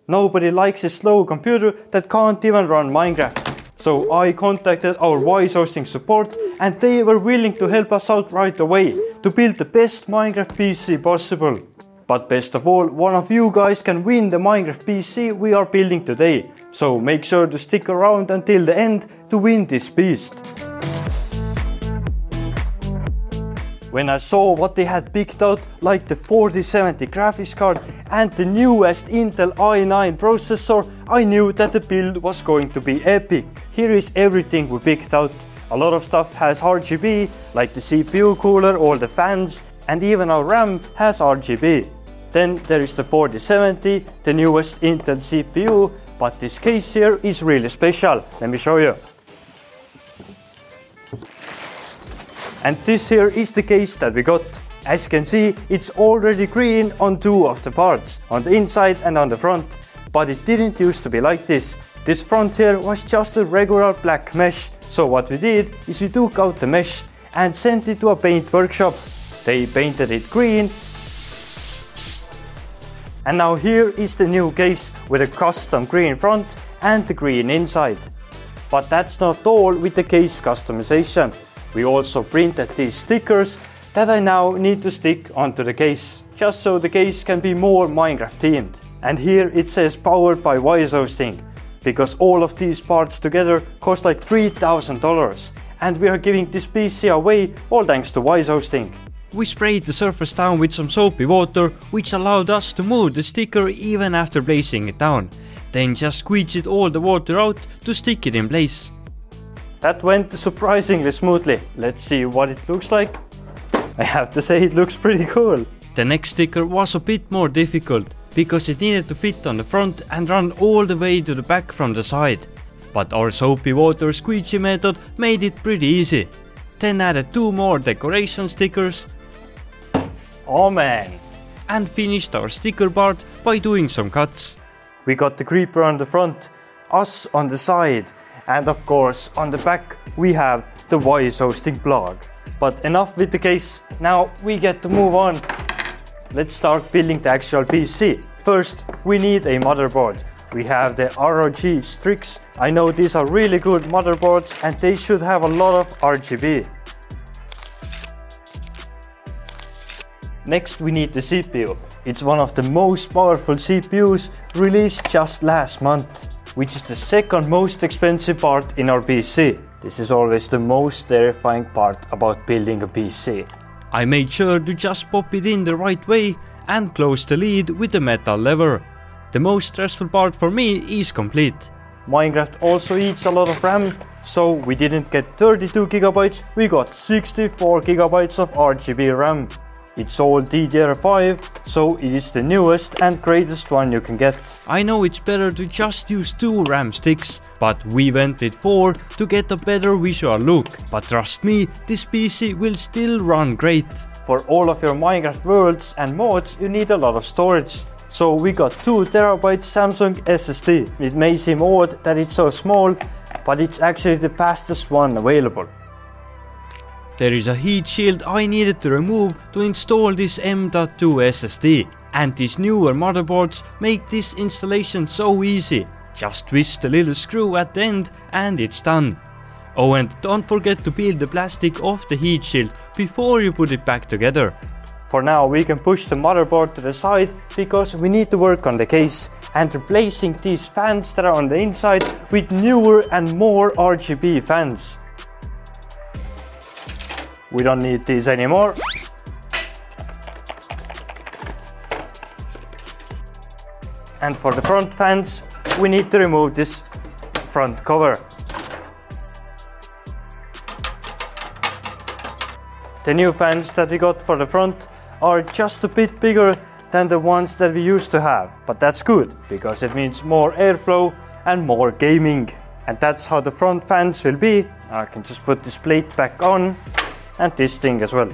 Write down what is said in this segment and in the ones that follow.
Nobody likes a slow computer that can't even run Minecraft. So I contacted our Wise Hosting support and they were willing to help us out right away to build the best Minecraft PC possible. But best of all, one of you guys can win the Minecraft PC we are building today. So make sure to stick around until the end to win this beast. When I saw what they had picked out, like the 4070 graphics card and the newest Intel i9 processor, I knew that the build was going to be epic. Here is everything we picked out. A lot of stuff has RGB, like the CPU cooler, all the fans, and even our RAM has RGB. Then there is the 4070, the newest Intel CPU, but this case here is really special. Let me show you. And this here is the case that we got. As you can see, it's already green on two of the parts, on the inside and on the front. But it didn't used to be like this. This front here was just a regular black mesh. So what we did is we took out the mesh and sent it to a paint workshop. They painted it green. And now here is the new case with a custom green front and the green inside. But that's not all with the case customization. We also printed these stickers that I now need to stick onto the case, just so the case can be more Minecraft themed. And here it says powered by Wise Hosting, because all of these parts together cost like $3,000. And we are giving this PC away all thanks to Wise Hosting. We sprayed the surface down with some soapy water, which allowed us to move the sticker even after placing it down. Then just squeezed all the water out to stick it in place. That went surprisingly smoothly. Let's see what it looks like. I have to say it looks pretty cool. The next sticker was a bit more difficult, because it needed to fit on the front and run all the way to the back from the side. But our soapy water squeegee method made it pretty easy. Then added two more decoration stickers. Oh man! And finished our sticker part by doing some cuts. We got the creeper on the front, us on the side, and of course on the back we have the Wise Hosting blog. But enough with the case, now we get to move on. Let's start building the actual PC. First we need a motherboard. We have the ROG Strix. I know these are really good motherboards and they should have a lot of RGB. Next we need the CPU. It's one of the most powerful CPUs released just last month, which is the second most expensive part in our PC. This is always the most terrifying part about building a PC. I made sure to just pop it in the right way and close the lid with the metal lever. The most stressful part for me is complete. Minecraft also eats a lot of RAM, so we didn't get 32 GB, we got 64 GB of RGB RAM. It's all DDR5, so it is the newest and greatest one you can get. I know it's better to just use 2 RAM sticks, but we went with 4 to get a better visual look. But trust me, this PC will still run great. For all of your Minecraft worlds and mods, you need a lot of storage. So we got 2 TB Samsung SSD. It may seem odd that it's so small, but it's actually the fastest one available. There is a heat shield I needed to remove to install this M.2 SSD. And these newer motherboards make this installation so easy. Just twist the little screw at the end and it's done. Oh, and don't forget to peel the plastic off the heat shield before you put it back together. For now we can push the motherboard to the side because we need to work on the case and replacing these fans that are on the inside with newer and more RGB fans. We don't need these anymore. And for the front fans, we need to remove this front cover. The new fans that we got for the front are just a bit bigger than the ones that we used to have. But that's good, because it means more airflow and more gaming. And that's how the front fans will be. I can just put this plate back on. And this thing as well.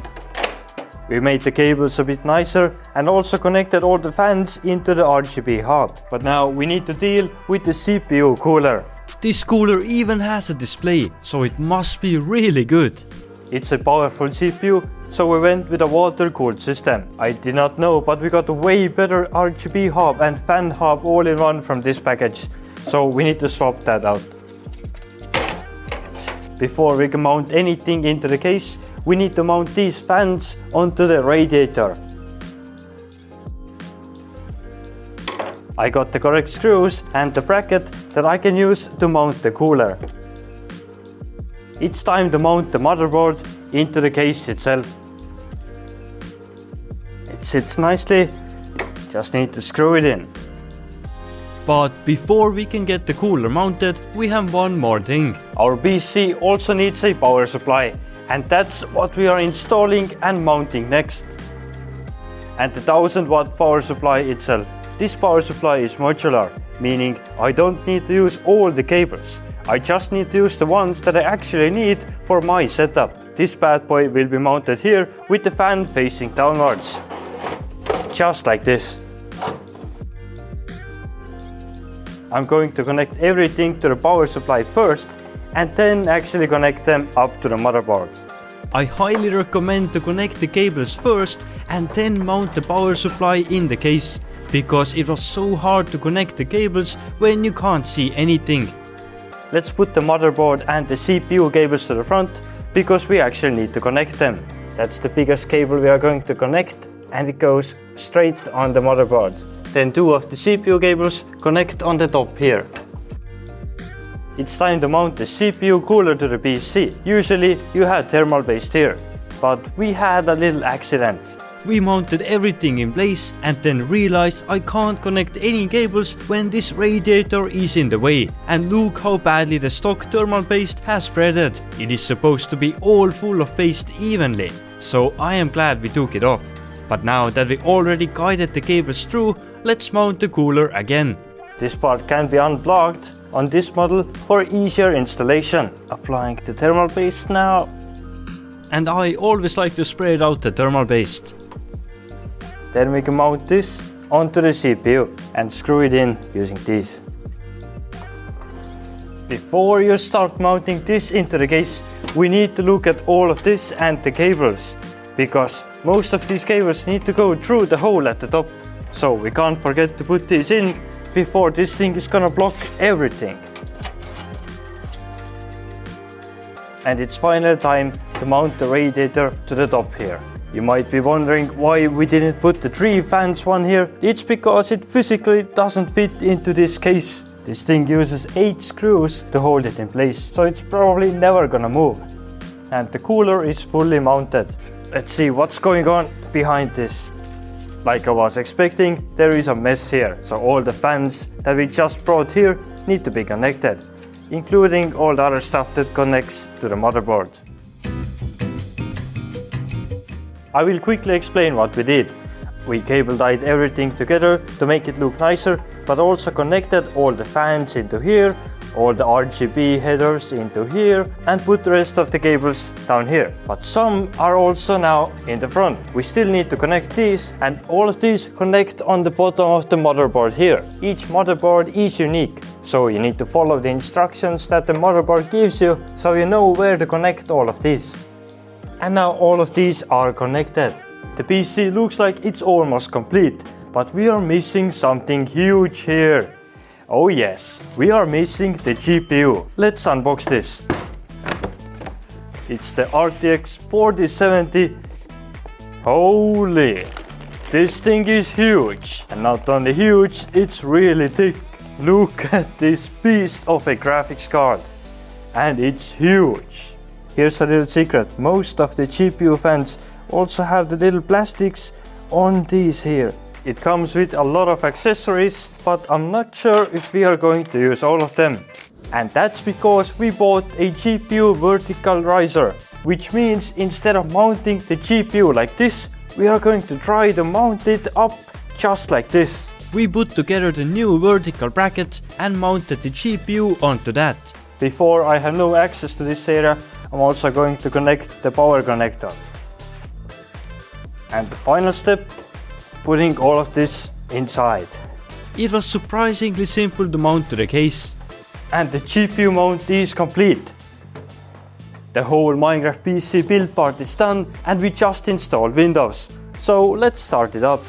We made the cables a bit nicer and also connected all the fans into the RGB hub. But now we need to deal with the CPU cooler. This cooler even has a display, so it must be really good. It's a powerful CPU, so we went with a water-cooled system. I did not know, but we got a way better RGB hub and fan hub all in one from this package, so we need to swap that out. Before we can mount anything into the case, we need to mount these fans onto the radiator. I got the correct screws and the bracket that I can use to mount the cooler. It's time to mount the motherboard into the case itself. It sits nicely, just need to screw it in. But before we can get the cooler mounted, we have one more thing. Our PC also needs a power supply, and that's what we are installing and mounting next. And the 1000-watt power supply itself. This power supply is modular, meaning I don't need to use all the cables. I just need to use the ones that I actually need for my setup. This bad boy will be mounted here with the fan facing downwards. Just like this. I'm going to connect everything to the power supply first and then actually connect them up to the motherboard. I highly recommend to connect the cables first and then mount the power supply in the case, because it was so hard to connect the cables when you can't see anything. Let's put the motherboard and the CPU cables to the front, because we actually need to connect them. That's the biggest cable we are going to connect, and it goes straight on the motherboard. Then two of the CPU cables connect on the top here. It's time to mount the CPU cooler to the PC. Usually you have thermal paste here, but we had a little accident. We mounted everything in place and then realized I can't connect any cables when this radiator is in the way. And look how badly the stock thermal paste has spreaded. It is supposed to be all full of paste evenly, so I am glad we took it off. But now that we already guided the cables through, let's mount the cooler again. This part can be unplugged on this model for easier installation. Applying the thermal paste now. And I always like to spread out the thermal paste. Then we can mount this onto the CPU and screw it in using these. Before you start mounting this into the case, we need to look at all of this and the cables, because most of these cables need to go through the hole at the top. So we can't forget to put these in before this thing is gonna block everything. And it's final time to mount the radiator to the top here. You might be wondering why we didn't put the 3 fans one here. It's because it physically doesn't fit into this case. This thing uses 8 screws to hold it in place, so it's probably never gonna move. And the cooler is fully mounted. Let's see what's going on behind this. Like I was expecting, there is a mess here, so all the fans that we just brought here need to be connected, including all the other stuff that connects to the motherboard. I will quickly explain what we did. We cable tied everything together to make it look nicer, but also connected all the fans into here, all the RGB headers into here, and put the rest of the cables down here. But some are also now in the front. We still need to connect these, and all of these connect on the bottom of the motherboard here. Each motherboard is unique, so you need to follow the instructions that the motherboard gives you, so you know where to connect all of these. And now all of these are connected. The PC looks like it's almost complete, but we are missing something huge here. Oh yes, we are missing the GPU. Let's unbox this. It's the RTX 4070. Holy! This thing is huge. And not only huge, it's really thick. Look at this beast of a graphics card. And it's huge. Here's a little secret. Most of the GPU fans also have the little plastics on these here. It comes with a lot of accessories, but I'm not sure if we are going to use all of them. And that's because we bought a GPU vertical riser, which means instead of mounting the GPU like this, we are going to try to mount it up just like this. We put together the new vertical bracket and mounted the GPU onto that. Before I have no access to this area, I'm also going to connect the power connector. And the final step, putting all of this inside. It was surprisingly simple to mount to the case. And the GPU mount is complete. The whole Minecraft PC build part is done and we just installed Windows. So let's start it up.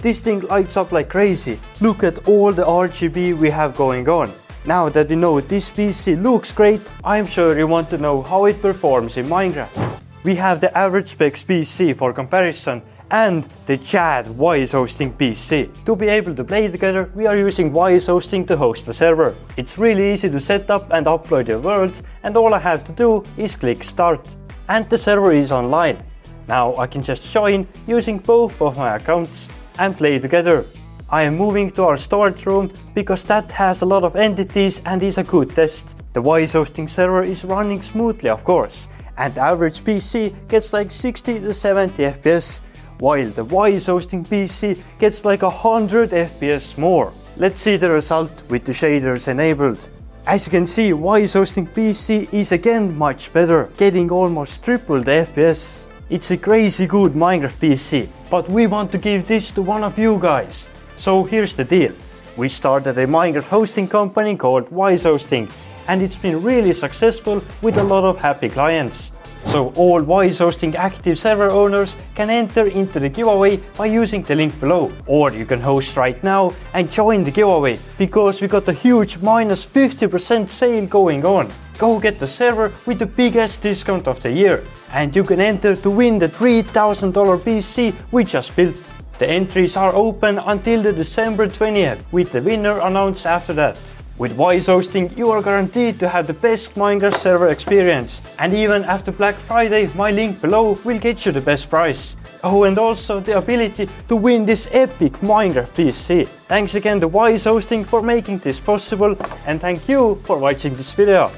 This thing lights up like crazy. Look at all the RGB we have going on. Now that you know this PC looks great, I'm sure you want to know how it performs in Minecraft. We have the average specs PC for comparison and the Chad Wise hosting PC. To be able to play together, we are using Wise hosting to host the server. It's really easy to set up and upload your worlds, and all I have to do is click start. And the server is online. Now I can just join using both of my accounts and play together. I am moving to our storage room because that has a lot of entities and is a good test. The Wise hosting server is running smoothly, of course, and the average PC gets like 60 to 70 FPS, while the Wise hosting PC gets like 100 FPS more. Let's see the result with the shaders enabled. As you can see, Wise hosting PC is again much better, getting almost triple the FPS. It's a crazy good Minecraft PC, but we want to give this to one of you guys. So here's the deal. We started a Minecraft hosting company called Wise Hosting, and it's been really successful with a lot of happy clients. So all Wise Hosting active server owners can enter into the giveaway by using the link below. Or you can host right now and join the giveaway, because we got a huge minus 50% sale going on. Go get the server with the biggest discount of the year, and you can enter to win the $3,000 PC we just built. The entries are open until the December 20th, with the winner announced after that. With Wise Hosting, you are guaranteed to have the best Minecraft server experience, and even after Black Friday, my link below will get you the best price. Oh, and also the ability to win this epic Minecraft PC. Thanks again to Wise Hosting for making this possible, and thank you for watching this video.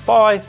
Bye!